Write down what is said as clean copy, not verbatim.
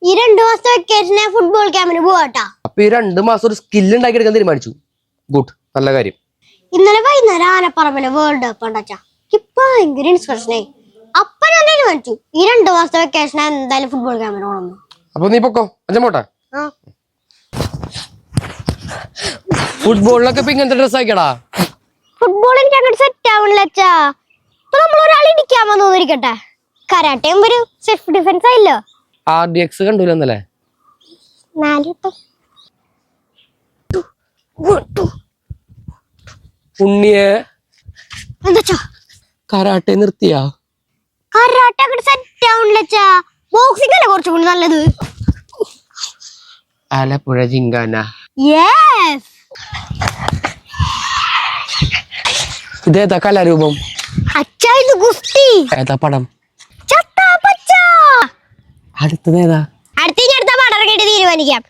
ഈ 2 മാസത്തെ വെക്കേഷനെ ഫുട്ബോൾ ക്യാമ്പിന് പോവാട്ടാ. അപ്പൊ ഈ 2 മാസം ഒരു സ്കിൽ ഉണ്ടാക്കിയെടുക്കാൻ തീരുമാനിച്ചു. ഗുഡ്, നല്ല കാര്യം. ഇന്നലെ വൈകുന്നേരം ആനപ്പറമ്പിലെ വേൾഡ് കപ്പ് ഉണ്ടാച്ചാ ഇപ്പൊ ഭയങ്കര ഇൻസ്പിറേഷനായി. അപ്പൊ ഞാൻ തീരുമാനിച്ചു ഈ 2 മാസത്തെ വെക്കേഷൻ എന്തായാലും ഫുട്ബോൾ ക്യാമ്പിന് പോകണം. അപ്പൊ നീ പൊക്കോ, അച്ഛൻ പോട്ടെ. ആ ഫുട്ബോളിലൊക്കെ ഇപ്പൊ ഇങ്ങനത്തെ ഡ്രസ് ആക്കിയടാ. ഫുട്ബോൾ എനിക്ക് അങ്ങോട്ട് സെറ്റ് ആവണില്ല അച്ഛാ. ഇപ്പൊ നമ്മൾ ഒരാൾ ഇടിക്കാൻ വന്നിരിക്കട്ടെ, കരാട്ടയും ഒരു സെൽഫ് ഡിഫൻസ് ആയില്ലോ. RDX കണ്ടൂല എന്നല്ലേ? 4 ഉണ്ണിയെ എന്താ കരാട്ടെ നിർത്തിയാ? കരാട്ട അങ്ങോട്ട് സെറ്റ് ആവണില്ല അച്ഛാ. ബോക്സിംഗ് അല്ലേ കുറച്ചുകൂടി നല്ലത്. ആലപ്പുഴ ജിങ്കാന. യെസ്, ഇതേതാ കലാരൂപം? അച്ഛാ ഇത് ഗുസ്തി. ഏതാ പടം? ചത്താപ്പച്ചാ. അടുത്തതേതാ? അടുത്ത പടം ഇറങ്ങിയിട്ട് തീരുമാനിക്കാം.